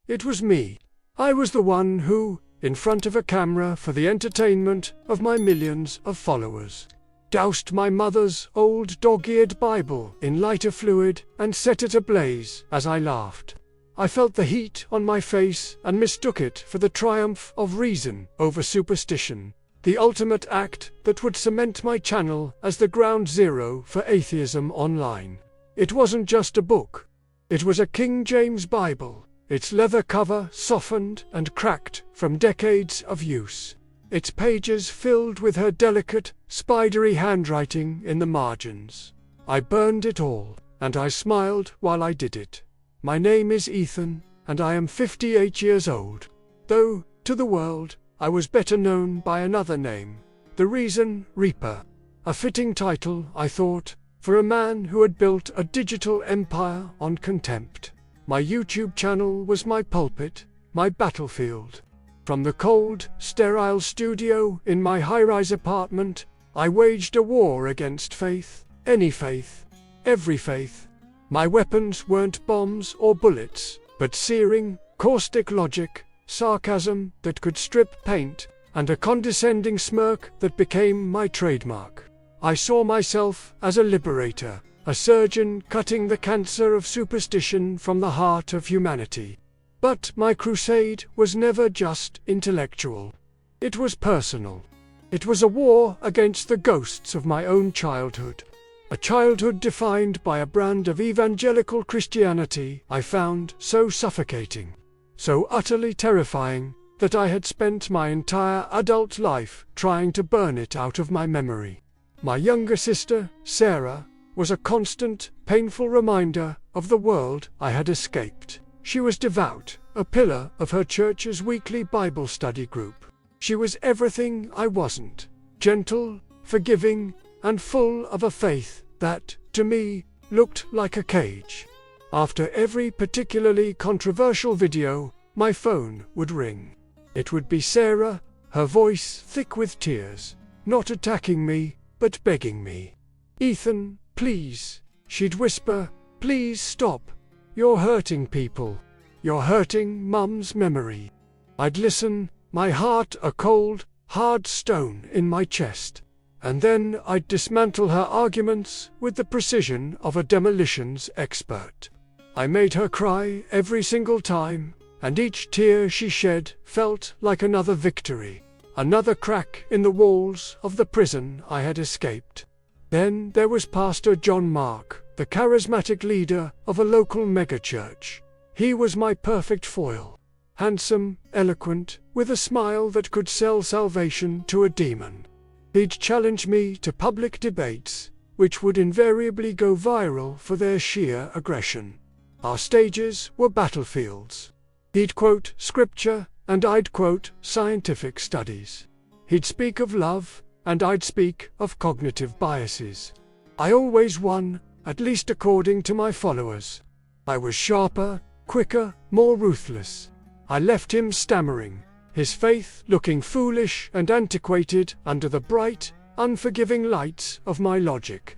It was me. I was the one who, in front of a camera for the entertainment of my millions of followers, doused my mother's old dog-eared Bible in lighter fluid and set it ablaze as I laughed. I felt the heat on my face and mistook it for the triumph of reason over superstition, the ultimate act that would cement my channel as the ground zero for atheism online. It wasn't just a book. It was a King James Bible, its leather cover softened and cracked from decades of use, its pages filled with her delicate, spidery handwriting in the margins. I burned it all, and I smiled while I did it. My name is Ethan, and I am 58 years old. Though, to the world, I was better known by another name, the Reason Reaper. A fitting title, I thought, for a man who had built a digital empire on contempt. My YouTube channel was my pulpit, my battlefield. From the cold, sterile studio in my high-rise apartment, I waged a war against faith, any faith, every faith. My weapons weren't bombs or bullets, but searing, caustic logic, sarcasm that could strip paint, and a condescending smirk that became my trademark. I saw myself as a liberator, a surgeon cutting the cancer of superstition from the heart of humanity. But my crusade was never just intellectual. It was personal. It was a war against the ghosts of my own childhood. A childhood defined by a brand of evangelical Christianity I found so suffocating, so utterly terrifying, that I had spent my entire adult life trying to burn it out of my memory. My younger sister, Sarah, was a constant, painful reminder of the world I had escaped. She was devout, a pillar of her church's weekly Bible study group. She was everything I wasn't, gentle, forgiving, and full of a faith that, to me, looked like a cage. After every particularly controversial video, my phone would ring. It would be Sarah, her voice thick with tears, not attacking me, but begging me. "Ethan, please," she'd whisper, "please stop. You're hurting people. You're hurting Mum's memory." I'd listen, my heart a cold, hard stone in my chest. And then I'd dismantle her arguments with the precision of a demolitions expert. I made her cry every single time, and each tear she shed felt like another victory, another crack in the walls of the prison I had escaped. Then there was Pastor John Mark, the charismatic leader of a local megachurch. He was my perfect foil. Handsome, eloquent, with a smile that could sell salvation to a demon. He'd challenge me to public debates, which would invariably go viral for their sheer aggression. Our stages were battlefields. He'd quote scripture, and I'd quote scientific studies. He'd speak of love, and I'd speak of cognitive biases. I always won, at least according to my followers. I was sharper, quicker, more ruthless. I left him stammering, his faith looking foolish and antiquated under the bright, unforgiving lights of my logic.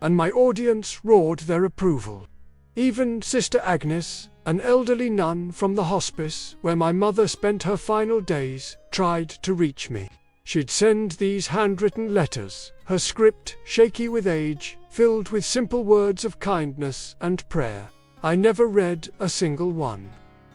And my audience roared their approval. Even Sister Agnes, an elderly nun from the hospice where my mother spent her final days, tried to reach me. She'd send these handwritten letters, her script shaky with age, filled with simple words of kindness and prayer. I never read a single one.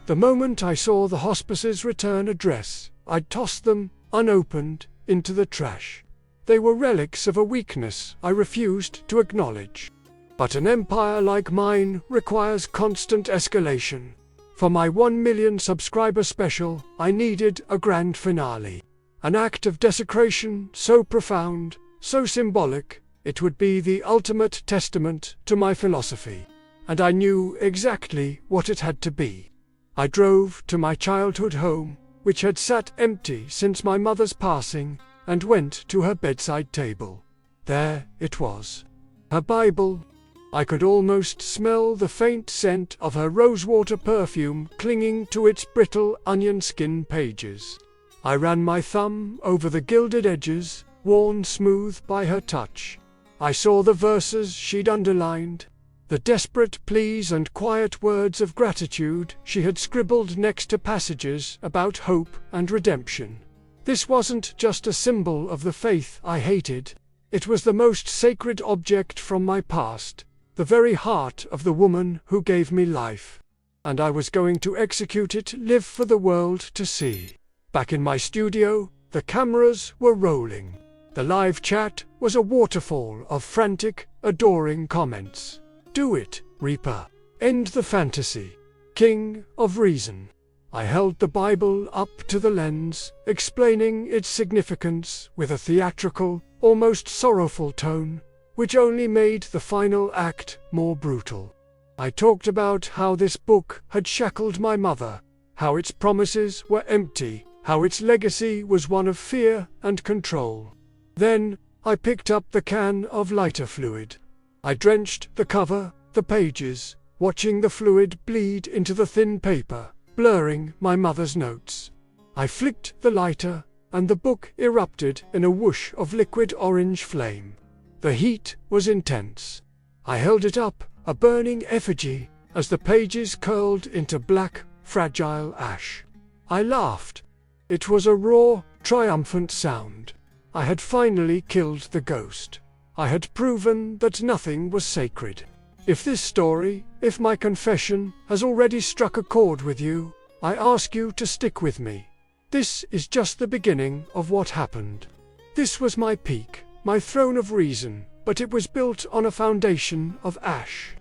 The moment I saw the hospice's return address, I'd toss them, unopened, into the trash. They were relics of a weakness I refused to acknowledge. But an empire like mine requires constant escalation. For my 1 million subscriber special, I needed a grand finale. An act of desecration so profound, so symbolic, it would be the ultimate testament to my philosophy. And I knew exactly what it had to be. I drove to my childhood home, which had sat empty since my mother's passing, and went to her bedside table. There it was. Her Bible. I could almost smell the faint scent of her rosewater perfume clinging to its brittle onion skin pages. I ran my thumb over the gilded edges, worn smooth by her touch. I saw the verses she'd underlined. The desperate pleas and quiet words of gratitude she had scribbled next to passages about hope and redemption. This wasn't just a symbol of the faith I hated. It was the most sacred object from my past, the very heart of the woman who gave me life. And I was going to execute it live for the world to see. Back in my studio, the cameras were rolling. The live chat was a waterfall of frantic, adoring comments. "Do it, Reaper. End the fantasy. King of Reason." I held the Bible up to the lens, explaining its significance with a theatrical, almost sorrowful tone, which only made the final act more brutal. I talked about how this book had shackled my mother, how its promises were empty, how its legacy was one of fear and control. Then, I picked up the can of lighter fluid. I drenched the cover, the pages, watching the fluid bleed into the thin paper, blurring my mother's notes. I flicked the lighter, and the book erupted in a whoosh of liquid orange flame. The heat was intense. I held it up, a burning effigy, as the pages curled into black, fragile ash. I laughed. It was a raw, triumphant sound. I had finally killed the ghost. I had proven that nothing was sacred. If this story, if my confession, has already struck a chord with you, I ask you to stick with me. This is just the beginning of what happened. This was my peak, my throne of reason, but it was built on a foundation of ash.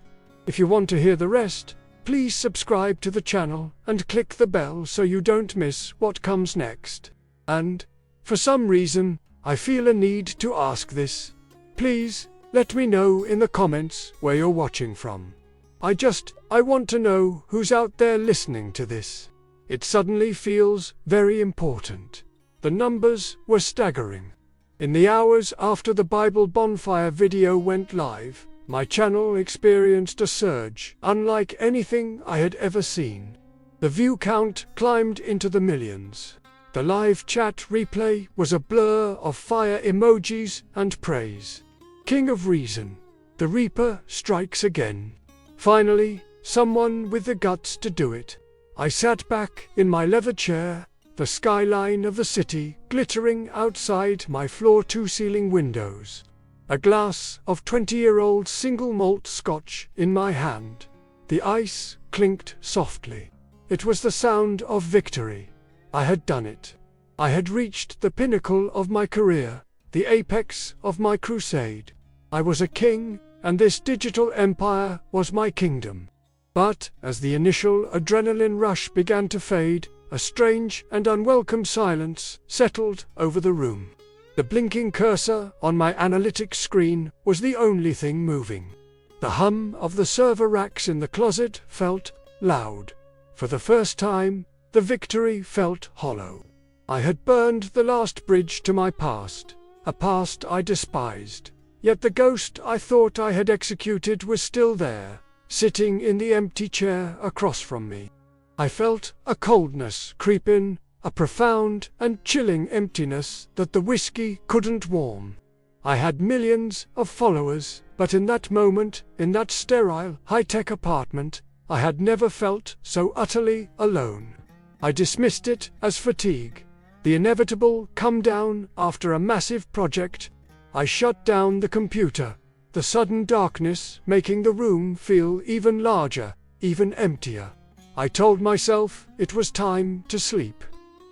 If you want to hear the rest, please subscribe to the channel and click the bell so you don't miss what comes next. And, for some reason, I feel a need to ask this. Please, let me know in the comments where you're watching from. I want to know who's out there listening to this. It suddenly feels very important. The numbers were staggering. In the hours after the Bible bonfire video went live, my channel experienced a surge unlike anything I had ever seen. The view count climbed into the millions. The live chat replay was a blur of fire emojis and praise. King of Reason, the Reaper strikes again. Finally, someone with the guts to do it. I sat back in my leather chair, the skyline of the city glittering outside my floor-to-ceiling windows. A glass of 20-year-old single malt scotch in my hand. The ice clinked softly. It was the sound of victory. I had done it. I had reached the pinnacle of my career, the apex of my crusade. I was a king, and this digital empire was my kingdom. But, as the initial adrenaline rush began to fade, a strange and unwelcome silence settled over the room. The blinking cursor on my analytics screen was the only thing moving. The hum of the server racks in the closet felt loud. For the first time, the victory felt hollow. I had burned the last bridge to my past, a past I despised. Yet the ghost I thought I had executed was still there, sitting in the empty chair across from me. I felt a coldness creep in, a profound and chilling emptiness that the whiskey couldn't warm. I had millions of followers, but in that moment, in that sterile, high-tech apartment, I had never felt so utterly alone. I dismissed it as fatigue, the inevitable come down after a massive project. I shut down the computer, the sudden darkness making the room feel even larger, even emptier. I told myself it was time to sleep.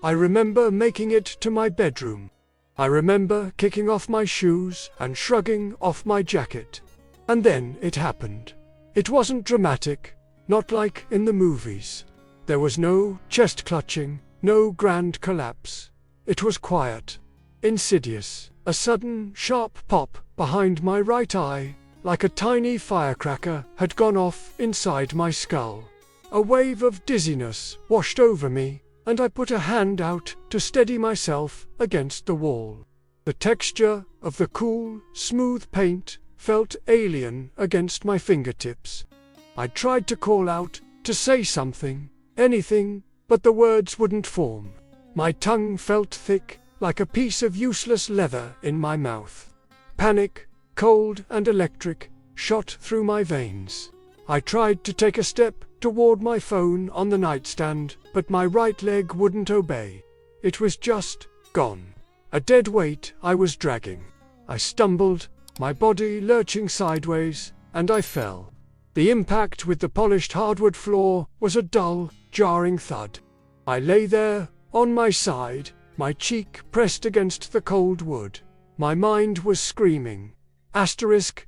I remember making it to my bedroom. I remember kicking off my shoes and shrugging off my jacket. And then it happened. It wasn't dramatic, not like in the movies. There was no chest clutching, no grand collapse. It was quiet, insidious, a sudden, sharp pop behind my right eye, like a tiny firecracker had gone off inside my skull. A wave of dizziness washed over me, and I put a hand out to steady myself against the wall. The texture of the cool, smooth paint felt alien against my fingertips. I tried to call out, to say something, anything, but the words wouldn't form. My tongue felt thick, like a piece of useless leather in my mouth. Panic, cold and electric, shot through my veins. I tried to take a step toward my phone on the nightstand, but my right leg wouldn't obey. It was just gone. A dead weight I was dragging. I stumbled, my body lurching sideways, and I fell. The impact with the polished hardwood floor was a dull, jarring thud. I lay there, on my side, my cheek pressed against the cold wood. My mind was screaming.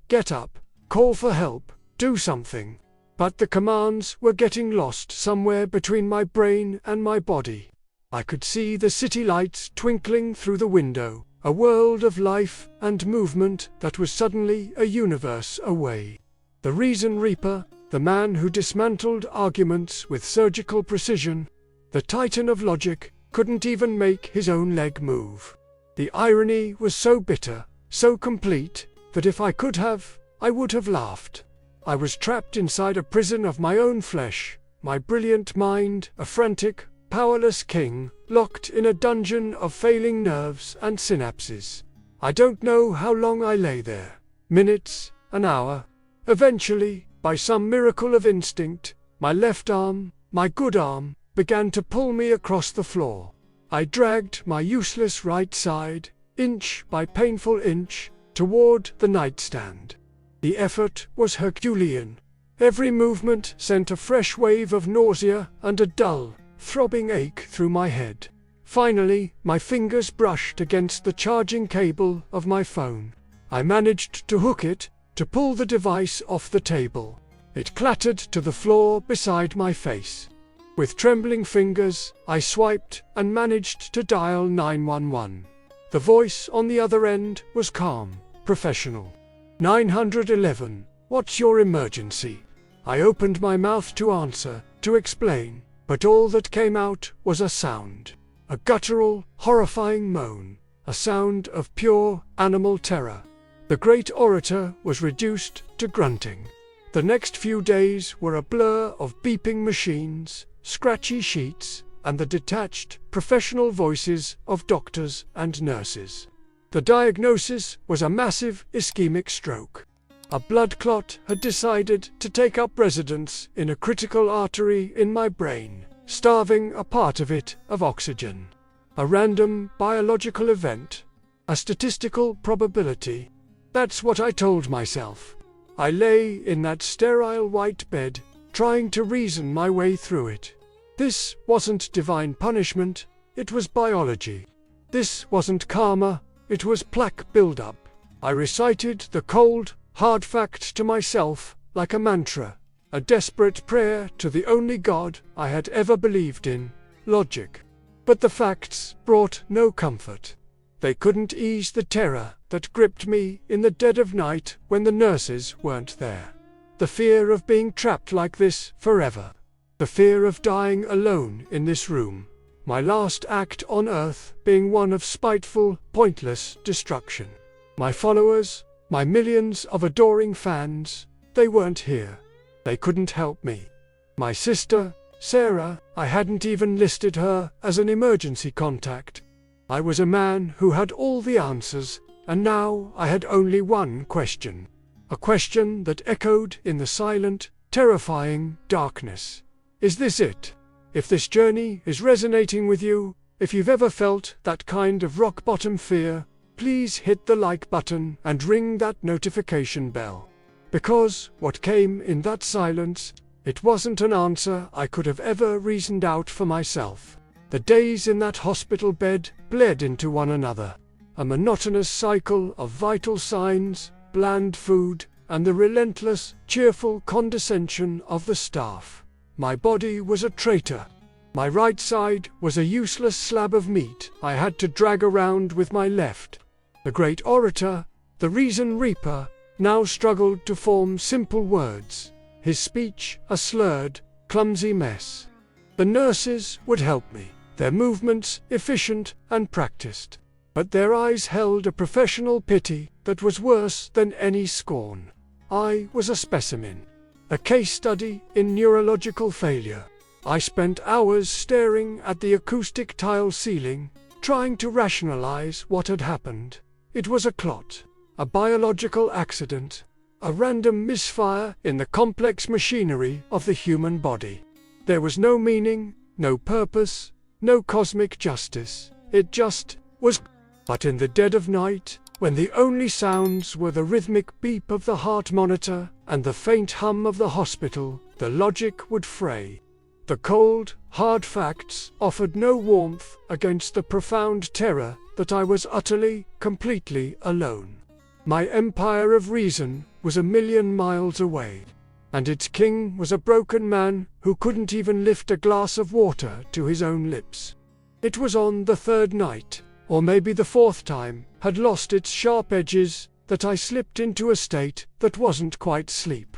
Get up, call for help, do something. But the commands were getting lost somewhere between my brain and my body. I could see the city lights twinkling through the window, a world of life and movement that was suddenly a universe away. The Reason Reaper, the man who dismantled arguments with surgical precision, the titan of logic, couldn't even make his own leg move. The irony was so bitter, so complete, that if I could have, I would have laughed. I was trapped inside a prison of my own flesh, my brilliant mind a frantic, powerless king, locked in a dungeon of failing nerves and synapses. I don't know how long I lay there. Minutes, an hour. Eventually, by some miracle of instinct, my left arm, my good arm, began to pull me across the floor. I dragged my useless right side, inch by painful inch, toward the nightstand. The effort was Herculean. Every movement sent a fresh wave of nausea and a dull, throbbing ache through my head. Finally, my fingers brushed against the charging cable of my phone. I managed to hook it, to pull the device off the table. It clattered to the floor beside my face. With trembling fingers, I swiped and managed to dial 911. The voice on the other end was calm, professional. 911, what's your emergency? I opened my mouth to answer, to explain, but all that came out was a sound. A guttural, horrifying moan. A sound of pure, animal terror. The great orator was reduced to grunting. The next few days were a blur of beeping machines, scratchy sheets, and the detached, professional voices of doctors and nurses. The diagnosis was a massive ischemic stroke. A blood clot had decided to take up residence in a critical artery in my brain, starving a part of it of oxygen. A random biological event. A statistical probability. That's what I told myself. I lay in that sterile white bed, trying to reason my way through it. This wasn't divine punishment, it was biology. This wasn't karma, it was plaque buildup. I recited the cold, hard fact to myself, like a mantra, a desperate prayer to the only God I had ever believed in, logic. But the facts brought no comfort. They couldn't ease the terror that gripped me in the dead of night when the nurses weren't there. The fear of being trapped like this forever. The fear of dying alone in this room. My last act on earth being one of spiteful, pointless destruction. My followers, my millions of adoring fans, they weren't here. They couldn't help me. My sister, Sarah, I hadn't even listed her as an emergency contact. I was a man who had all the answers, and now I had only one question. A question that echoed in the silent, terrifying darkness. Is this it? If this journey is resonating with you, if you've ever felt that kind of rock-bottom fear, please hit the like button and ring that notification bell. Because what came in that silence, it wasn't an answer I could have ever reasoned out for myself. The days in that hospital bed bled into one another. A monotonous cycle of vital signs, bland food, and the relentless, cheerful condescension of the staff. My body was a traitor. My right side was a useless slab of meat I had to drag around with my left. The great orator, the Reason Reaper, now struggled to form simple words, his speech a slurred, clumsy mess. The nurses would help me, their movements efficient and practiced, but their eyes held a professional pity that was worse than any scorn. I was a specimen, a case study in neurological failure. I spent hours staring at the acoustic tile ceiling, trying to rationalize what had happened. It was a clot, a biological accident. a random misfire in the complex machinery of the human body. There was no meaning, no purpose, no cosmic justice. It just was. But in the dead of night, when the only sounds were the rhythmic beep of the heart monitor and the faint hum of the hospital, the logic would fray. The cold, hard facts offered no warmth against the profound terror that I was utterly, completely alone. My empire of reason was 1,000,000 miles away, and its king was a broken man who couldn't even lift a glass of water to his own lips. It was on the third night, or maybe the fourth time had lost its sharp edges, that I slipped into a state that wasn't quite sleep.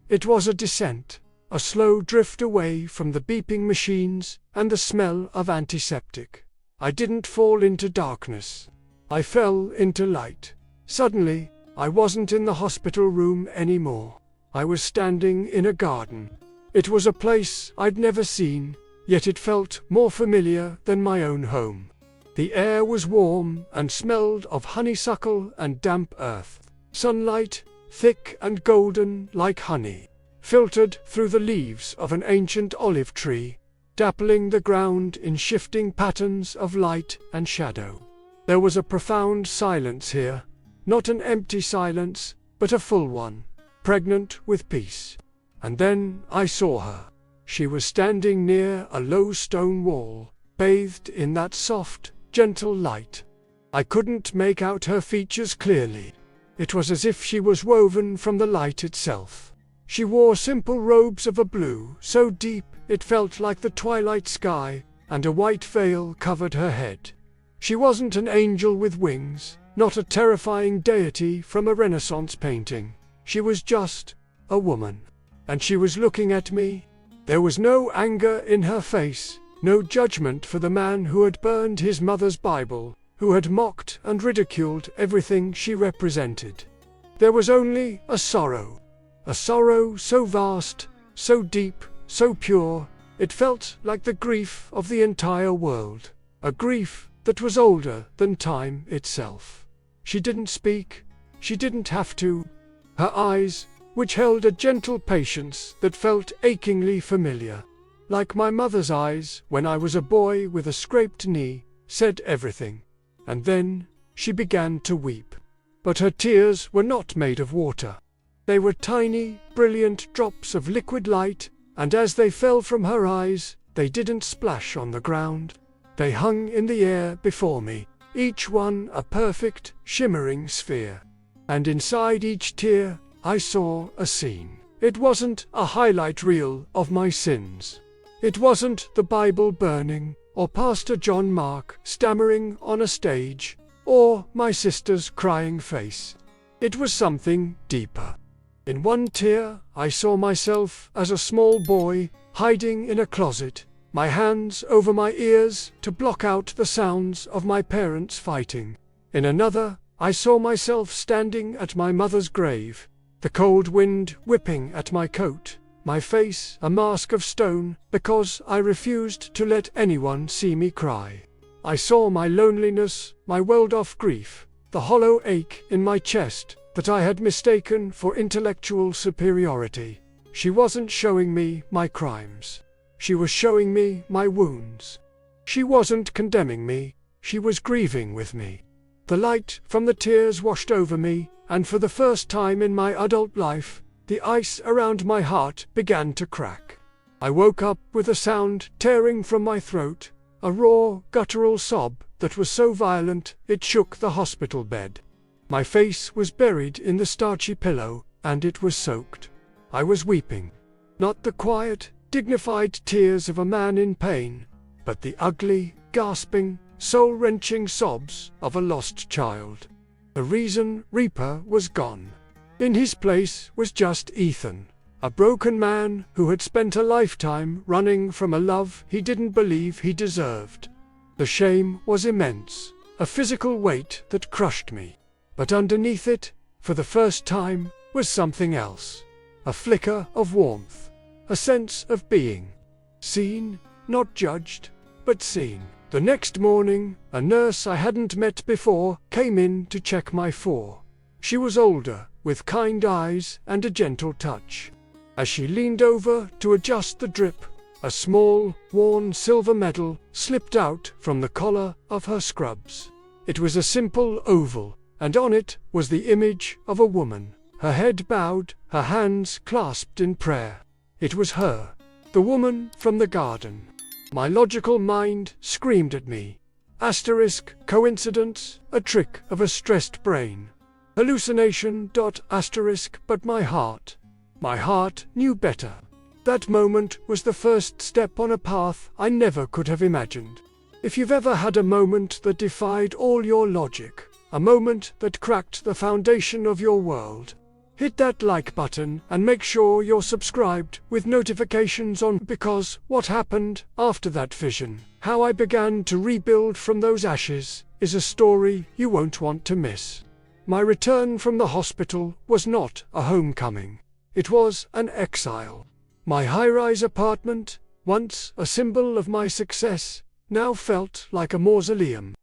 It was a descent, a slow drift away from the beeping machines and the smell of antiseptic. I didn't fall into darkness. I fell into light. Suddenly, I wasn't in the hospital room anymore. I was standing in a garden. It was a place I'd never seen, yet it felt more familiar than my own home. The air was warm and smelled of honeysuckle and damp earth. Sunlight, thick and golden like honey, filtered through the leaves of an ancient olive tree, dappling the ground in shifting patterns of light and shadow. There was a profound silence here, not an empty silence, but a full one, pregnant with peace. And then I saw her. She was standing near a low stone wall, bathed in that soft, gentle light. I couldn't make out her features clearly. It was as if she was woven from the light itself. She wore simple robes of a blue so deep it felt like the twilight sky, and a white veil covered her head. She wasn't an angel with wings, not a terrifying deity from a Renaissance painting. She was just a woman. And she was looking at me. There was no anger in her face, no judgment for the man who had burned his mother's Bible, who had mocked and ridiculed everything she represented. There was only a sorrow so vast, so deep, so pure, it felt like the grief of the entire world, a grief that was older than time itself. She didn't speak, she didn't have to. Her eyes, which held a gentle patience that felt achingly familiar, like my mother's eyes when I was a boy with a scraped knee, said everything. And then she began to weep. But her tears were not made of water. They were tiny, brilliant drops of liquid light, and as they fell from her eyes, they didn't splash on the ground. They hung in the air before me, each one a perfect, shimmering sphere. And inside each tear, I saw a scene. It wasn't a highlight reel of my sins. It wasn't the Bible burning, or Pastor John Mark stammering on a stage, or my sister's crying face. It was something deeper. In one tear, I saw myself as a small boy, hiding in a closet, my hands over my ears to block out the sounds of my parents fighting. In another, I saw myself standing at my mother's grave, the cold wind whipping at my coat, my face a mask of stone because I refused to let anyone see me cry. I saw my loneliness, my welled-off grief, the hollow ache in my chest that I had mistaken for intellectual superiority. She wasn't showing me my crimes. She was showing me my wounds. She wasn't condemning me, she was grieving with me. The light from the tears washed over me, and for the first time in my adult life, the ice around my heart began to crack. I woke up with a sound tearing from my throat, a raw, guttural sob that was so violent it shook the hospital bed. My face was buried in the starchy pillow, and it was soaked. I was weeping. Not the quiet, dignified tears of a man in pain, but the ugly, gasping, soul-wrenching sobs of a lost child. The reason Reaper was gone. In his place was just Ethan, a broken man who had spent a lifetime running from a love he didn't believe he deserved. The shame was immense, a physical weight that crushed me. But underneath it, for the first time, was something else. A flicker of warmth, a sense of being. Seen, not judged, but seen. The next morning, a nurse I hadn't met before came in to check my 4. She was older, with kind eyes and a gentle touch. As she leaned over to adjust the drip, a small, worn silver medal slipped out from the collar of her scrubs. It was a simple oval, and on it was the image of a woman, her head bowed, her hands clasped in prayer. It was her, the woman from the garden. My logical mind screamed at me. Asterisk, coincidence, a trick of a stressed brain. Hallucination. Asterisk, but my heart knew better. That moment was the first step on a path I never could have imagined. If you've ever had a moment that defied all your logic, a moment that cracked the foundation of your world, hit that like button and make sure you're subscribed with notifications on, because what happened after that vision, how I began to rebuild from those ashes, is a story you won't want to miss. My return from the hospital was not a homecoming. It was an exile. My high-rise apartment, once a symbol of my success, now felt like a mausoleum.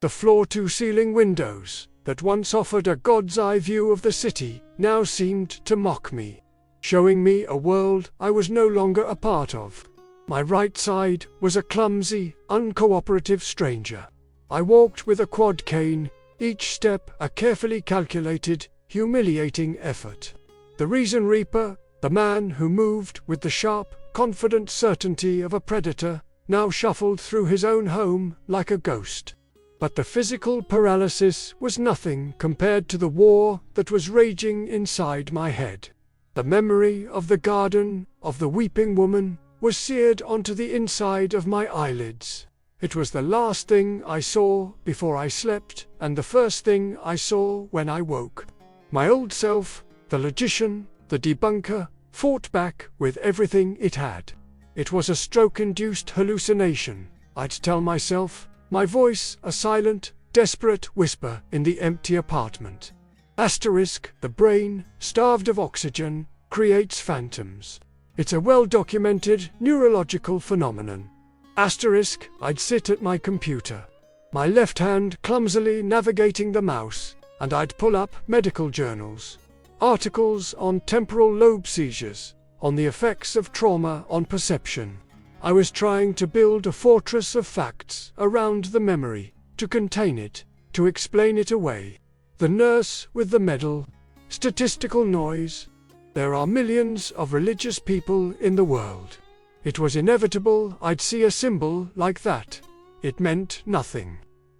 The floor-to-ceiling windows, that once offered a god's-eye view of the city, now seemed to mock me, showing me a world I was no longer a part of. My right side was a clumsy, uncooperative stranger. I walked with a quad cane, each step a carefully calculated, humiliating effort. The Reason Reaper, the man who moved with the sharp, confident certainty of a predator, now shuffled through his own home like a ghost. But the physical paralysis was nothing compared to the war that was raging inside my head. The memory of the garden, of the weeping woman, was seared onto the inside of my eyelids. It was the last thing I saw before I slept, and the first thing I saw when I woke. My old self, the logician, the debunker, fought back with everything it had. It was a stroke-induced hallucination, I'd tell myself, my voice a silent, desperate whisper in the empty apartment. Asterisk, the brain, starved of oxygen, creates phantoms. It's a well-documented neurological phenomenon. Asterisk, I'd sit at my computer, my left hand clumsily navigating the mouse, and I'd pull up medical journals, articles on temporal lobe seizures, on the effects of trauma on perception. I was trying to build a fortress of facts around the memory, to contain it, to explain it away. The nurse with the medal, statistical noise. There are millions of religious people in the world. It was inevitable I'd see a symbol like that. It meant nothing.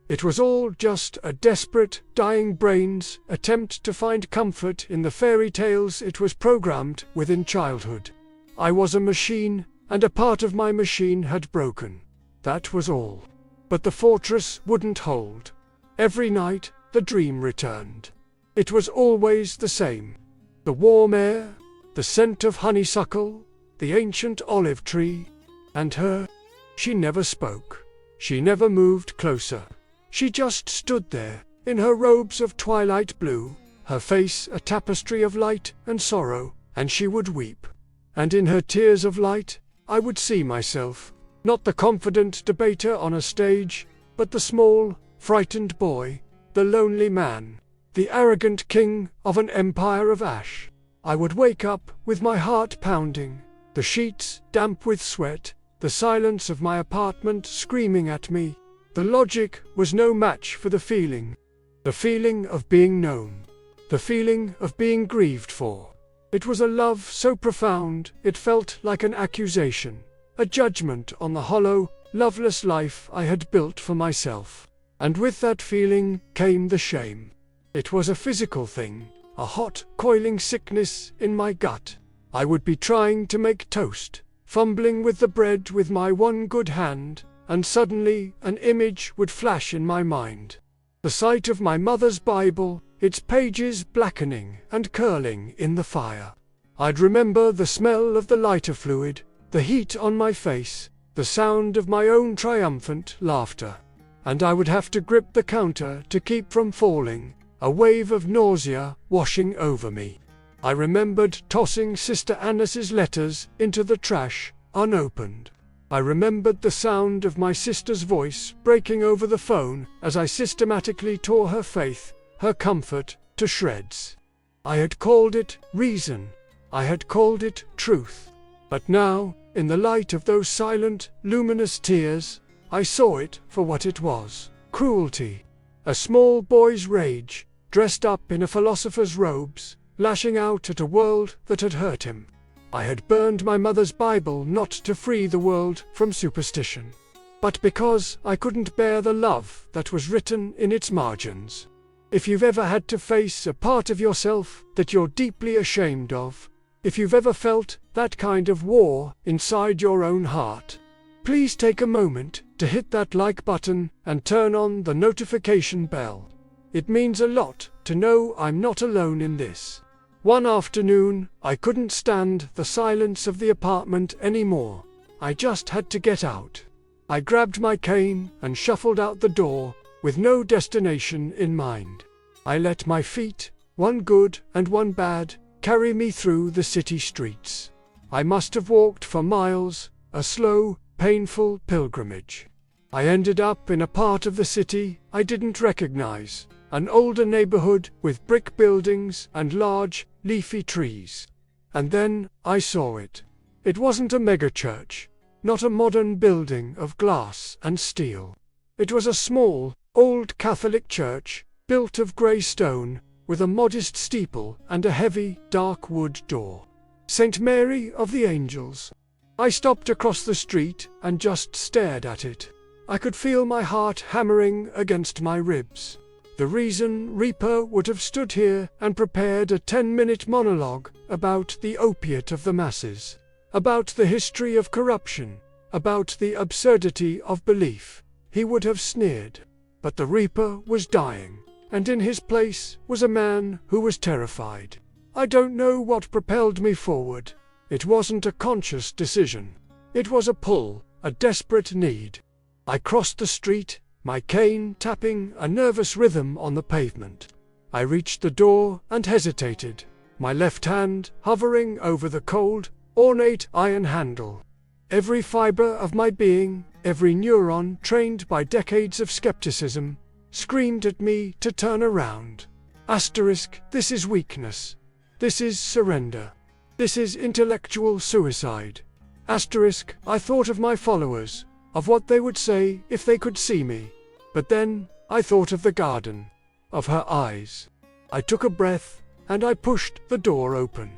It was all just a desperate, dying brain's attempt to find comfort in the fairy tales it was programmed within childhood. I was a machine, and a part of my machine had broken. That was all. But the fortress wouldn't hold. Every night, the dream returned. It was always the same. The warm air, the scent of honeysuckle, the ancient olive tree, and her. She never spoke. She never moved closer. She just stood there, in her robes of twilight blue, her face a tapestry of light and sorrow, and she would weep. And in her tears of light, I would see myself, not the confident debater on a stage, but the small, frightened boy, the lonely man, the arrogant king of an empire of ash. I would wake up with my heart pounding, the sheets damp with sweat, the silence of my apartment screaming at me. The logic was no match for the feeling of being known, the feeling of being grieved for. It was a love so profound it felt like an accusation, a judgment on the hollow, loveless life I had built for myself. And with that feeling came the shame. It was a physical thing, a hot, coiling sickness in my gut. I would be trying to make toast, fumbling with the bread with my one good hand, and suddenly an image would flash in my mind. The sight of my mother's Bible, its pages blackening and curling in the fire. I'd remember the smell of the lighter fluid, the heat on my face, the sound of my own triumphant laughter. And I would have to grip the counter to keep from falling, a wave of nausea washing over me. I remembered tossing Sister Annis's letters into the trash, unopened. I remembered the sound of my sister's voice breaking over the phone as I systematically tore her faith, her comfort, to shreds. I had called it reason. I had called it truth. But now, in the light of those silent, luminous tears, I saw it for what it was: cruelty. A small boy's rage, dressed up in a philosopher's robes, lashing out at a world that had hurt him. I had burned my mother's Bible not to free the world from superstition, but because I couldn't bear the love that was written in its margins. If you've ever had to face a part of yourself that you're deeply ashamed of, if you've ever felt that kind of war inside your own heart, please take a moment to hit that like button and turn on the notification bell. It means a lot to know I'm not alone in this. One afternoon, I couldn't stand the silence of the apartment anymore. I just had to get out. I grabbed my cane and shuffled out the door, with no destination in mind. I let my feet, one good and one bad, carry me through the city streets. I must have walked for miles, a slow, painful pilgrimage. I ended up in a part of the city I didn't recognize, an older neighborhood with brick buildings and large, leafy trees. And then I saw it. It wasn't a megachurch, not a modern building of glass and steel. It was a small, old Catholic church, built of grey stone, with a modest steeple and a heavy, dark wood door. St. Mary of the Angels. I stopped across the street and just stared at it. I could feel my heart hammering against my ribs. The reason Reaper would have stood here and prepared a 10-minute monologue about the opiate of the masses, about the history of corruption, about the absurdity of belief, he would have sneered. But the Reaper was dying, and in his place was a man who was terrified. I don't know what propelled me forward. It wasn't a conscious decision. It was a pull, a desperate need. I crossed the street, my cane tapping a nervous rhythm on the pavement. I reached the door and hesitated, my left hand hovering over the cold, ornate iron handle. Every fiber of my being, every neuron trained by decades of skepticism, screamed at me to turn around. This is weakness. This is surrender. This is intellectual suicide. I thought of my followers, of what they would say if they could see me. But then, I thought of the garden, of her eyes. I took a breath, and I pushed the door open.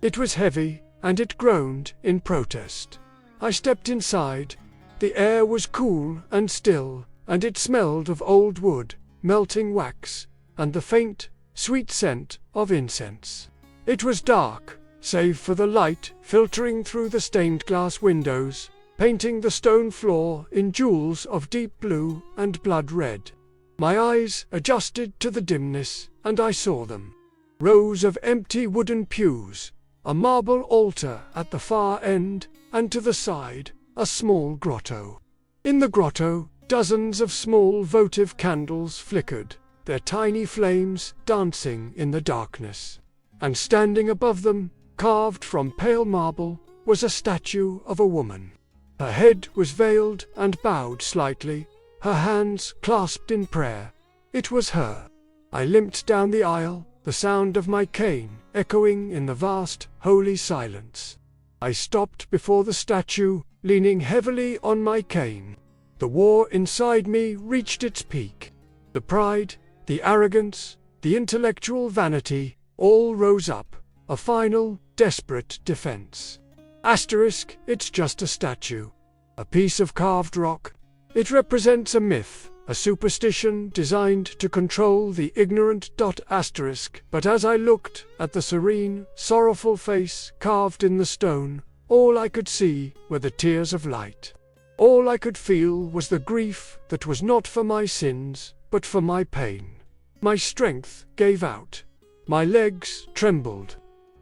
It was heavy, and it groaned in protest. I stepped inside. The air was cool and still, and it smelled of old wood, melting wax, and the faint, sweet scent of incense. It was dark, save for the light filtering through the stained glass windows, painting the stone floor in jewels of deep blue and blood red. My eyes adjusted to the dimness, and I saw them. Rows of empty wooden pews, a marble altar at the far end, and to the side, a small grotto. In the grotto, dozens of small votive candles flickered, their tiny flames dancing in the darkness. And standing above them, carved from pale marble, was a statue of a woman. Her head was veiled and bowed slightly, her hands clasped in prayer. It was her. I limped down the aisle, the sound of my cane echoing in the vast, holy silence. I stopped before the statue, leaning heavily on my cane. The war inside me reached its peak. The pride, the arrogance, the intellectual vanity, all rose up, a final, desperate defense. It's just a statue. A piece of carved rock. It represents a myth, a superstition designed to control the ignorant. But as I looked at the serene, sorrowful face carved in the stone, all I could see were the tears of light. All I could feel was the grief that was not for my sins, but for my pain. My strength gave out. My legs trembled.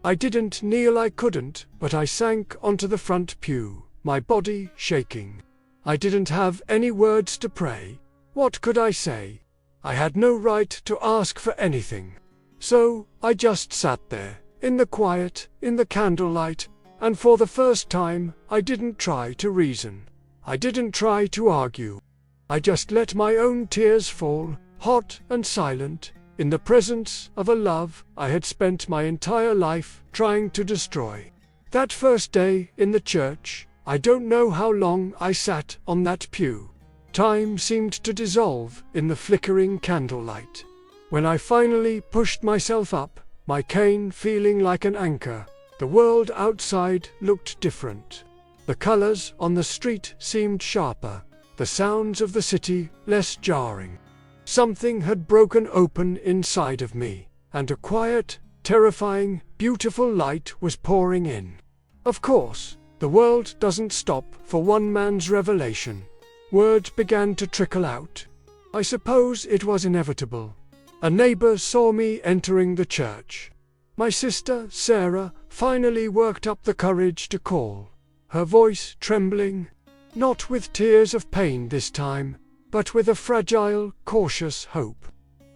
I didn't kneel, I couldn't, but I sank onto the front pew, my body shaking. I didn't have any words to pray. What could I say? I had no right to ask for anything. So, I just sat there, in the quiet, in the candlelight, and for the first time, I didn't try to reason. I didn't try to argue. I just let my own tears fall, hot and silent, in the presence of a love I had spent my entire life trying to destroy. That first day in the church, I don't know how long I sat on that pew. Time seemed to dissolve in the flickering candlelight. When I finally pushed myself up, my cane feeling like an anchor, the world outside looked different. The colors on the street seemed sharper, the sounds of the city less jarring. Something had broken open inside of me, and a quiet, terrifying, beautiful light was pouring in. Of course, the world doesn't stop for one man's revelation. Word began to trickle out. I suppose it was inevitable. A neighbor saw me entering the church. My sister, Sarah, finally worked up the courage to call, her voice trembling, not with tears of pain this time, but with a fragile, cautious hope.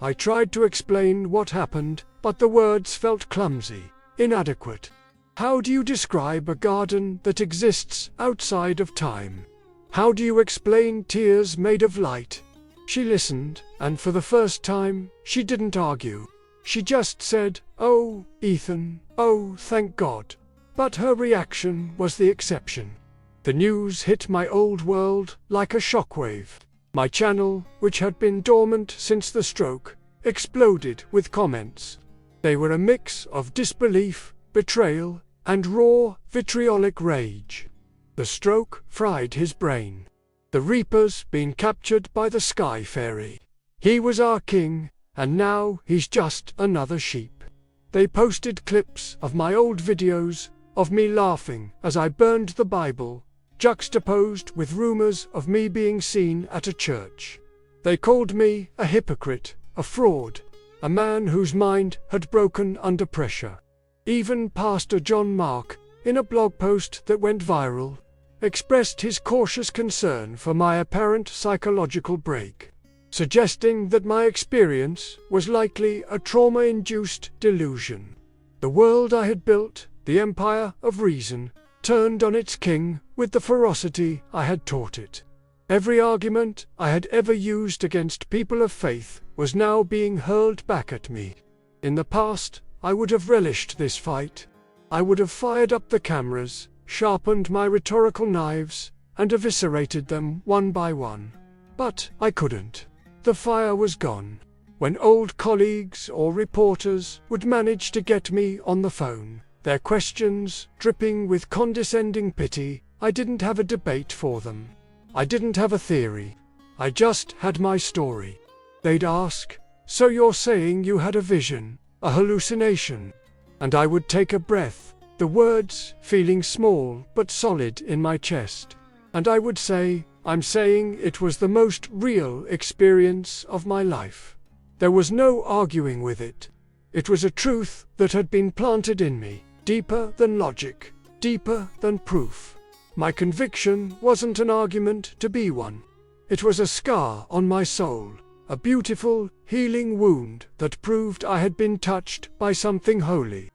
I tried to explain what happened, but the words felt clumsy, inadequate. How do you describe a garden that exists outside of time? How do you explain tears made of light? She listened, and for the first time, she didn't argue. She just said, "Oh, Ethan, oh, thank God." But her reaction was the exception. The news hit my old world like a shockwave. My channel, which had been dormant since the stroke, exploded with comments. They were a mix of disbelief, betrayal, and raw, vitriolic rage. The stroke fried his brain. The Reaper's been captured by the Sky Fairy. He was our king, and now he's just another sheep. They posted clips of my old videos, of me laughing as I burned the Bible, juxtaposed with rumors of me being seen at a church. They called me a hypocrite, a fraud, a man whose mind had broken under pressure. Even Pastor John Mark, in a blog post that went viral, expressed his cautious concern for my apparent psychological break, suggesting that my experience was likely a trauma-induced delusion. The world I had built, the empire of reason, turned on its king with the ferocity I had taught it. Every argument I had ever used against people of faith was now being hurled back at me. In the past, I would have relished this fight. I would have fired up the cameras, sharpened my rhetorical knives, and eviscerated them one by one. But I couldn't. The fire was gone. When old colleagues or reporters would manage to get me on the phone, their questions dripping with condescending pity, I didn't have a debate for them. I didn't have a theory. I just had my story. They'd ask, "So you're saying you had a vision, a hallucination?" And I would take a breath, the words feeling small but solid in my chest. And I would say, "I'm saying it was the most real experience of my life." There was no arguing with it. It was a truth that had been planted in me, deeper than logic, deeper than proof. My conviction wasn't an argument to be one. It was a scar on my soul, a beautiful, healing wound that proved I had been touched by something holy.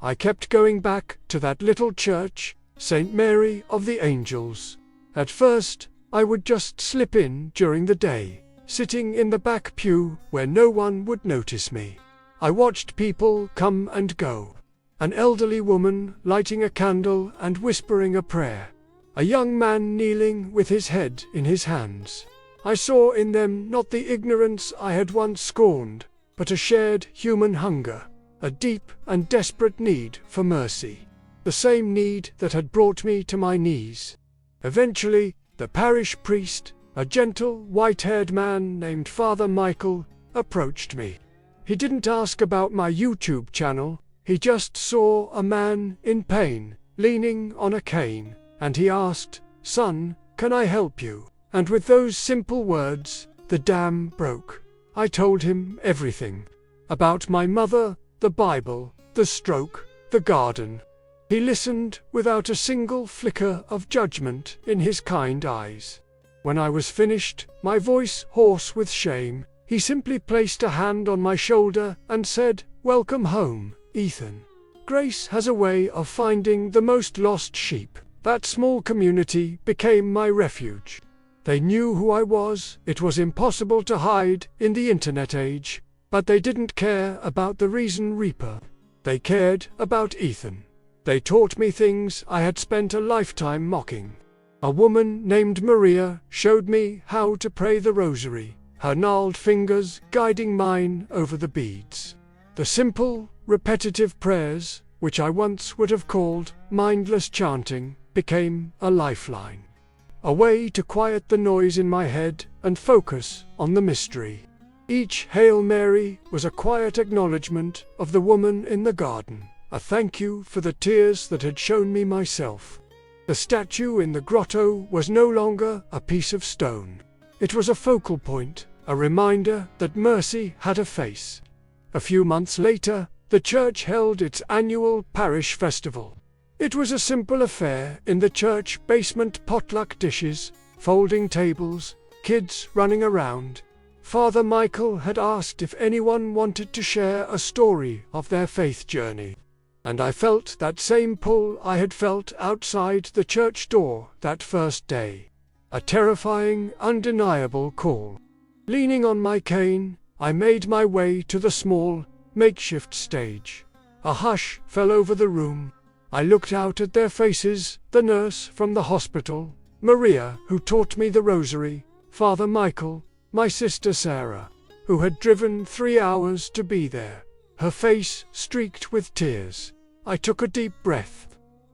I kept going back to that little church, St. Mary of the Angels. At first, I would just slip in during the day, sitting in the back pew where no one would notice me. I watched people come and go. An elderly woman lighting a candle and whispering a prayer. A young man kneeling with his head in his hands. I saw in them not the ignorance I had once scorned, but a shared human hunger, a deep and desperate need for mercy, the same need that had brought me to my knees. Eventually, the parish priest, a gentle, white-haired man named Father Michael, approached me. He didn't ask about my YouTube channel, he just saw a man in pain, leaning on a cane, and he asked, "Son, can I help you?" And with those simple words, the dam broke. I told him everything. About my mother, the Bible, the stroke, the garden. He listened without a single flicker of judgment in his kind eyes. When I was finished, my voice hoarse with shame, he simply placed a hand on my shoulder and said, "Welcome home, Ethan. Grace has a way of finding the most lost sheep." That small community became my refuge. They knew who I was. It was impossible to hide in the internet age. But they didn't care about the reason Reaper. They cared about Ethan. They taught me things I had spent a lifetime mocking. A woman named Maria showed me how to pray the rosary, her gnarled fingers guiding mine over the beads. The simple, repetitive prayers, which I once would have called mindless chanting, became a lifeline. A way to quiet the noise in my head and focus on the mystery. Each Hail Mary was a quiet acknowledgement of the woman in the garden, a thank you for the tears that had shown me myself. The statue in the grotto was no longer a piece of stone. It was a focal point, a reminder that mercy had a face. A few months later, the church held its annual parish festival. It was a simple affair in the church basement, potluck dishes, folding tables, kids running around. Father Michael had asked if anyone wanted to share a story of their faith journey. And I felt that same pull I had felt outside the church door that first day. A terrifying, undeniable call. Leaning on my cane, I made my way to the small, makeshift stage. A hush fell over the room. I looked out at their faces, the nurse from the hospital, Maria, who taught me the rosary, Father Michael, my sister Sarah, who had driven 3 hours to be there, her face streaked with tears. I took a deep breath.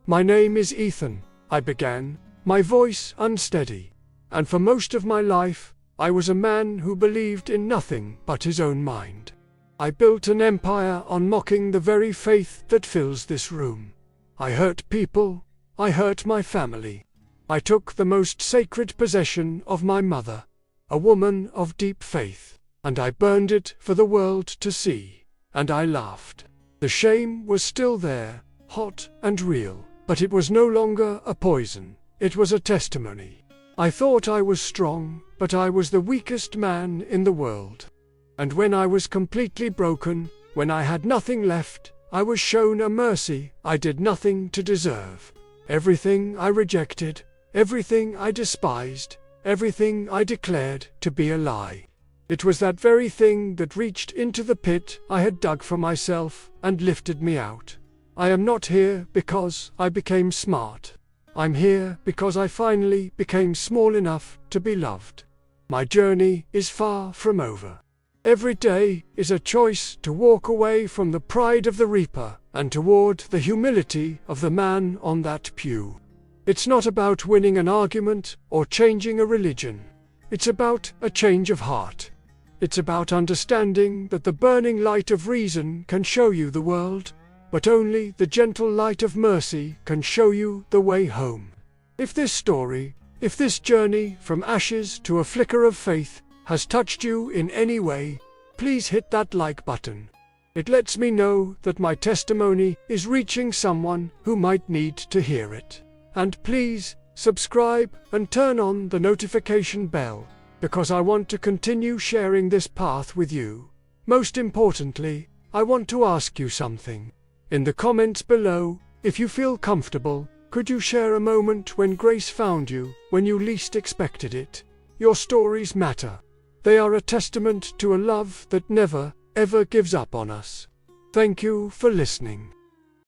"My name is Ethan," I began, my voice unsteady. And for most of my life, I was a man who believed in nothing but his own mind. I built an empire on mocking the very faith that fills this room. I hurt people, I hurt my family. I took the most sacred possession of my mother, a woman of deep faith, and I burned it for the world to see, and I laughed. The shame was still there, hot and real, but it was no longer a poison, it was a testimony. I thought I was strong, but I was the weakest man in the world. And when I was completely broken, when I had nothing left, I was shown a mercy I did nothing to deserve. Everything I rejected, everything I despised, everything I declared to be a lie. It was that very thing that reached into the pit I had dug for myself and lifted me out. I am not here because I became smart. I'm here because I finally became small enough to be loved. My journey is far from over. Every day is a choice to walk away from the pride of the reaper and toward the humility of the man on that pew. It's not about winning an argument or changing a religion. It's about a change of heart. It's about understanding that the burning light of reason can show you the world, but only the gentle light of mercy can show you the way home. If this story, if this journey from ashes to a flicker of faith has touched you in any way, please hit that like button. It lets me know that my testimony is reaching someone who might need to hear it. And please, subscribe and turn on the notification bell, because I want to continue sharing this path with you. Most importantly, I want to ask you something. In the comments below, if you feel comfortable, could you share a moment when grace found you, when you least expected it? Your stories matter. They are a testament to a love that never, ever gives up on us. Thank you for listening.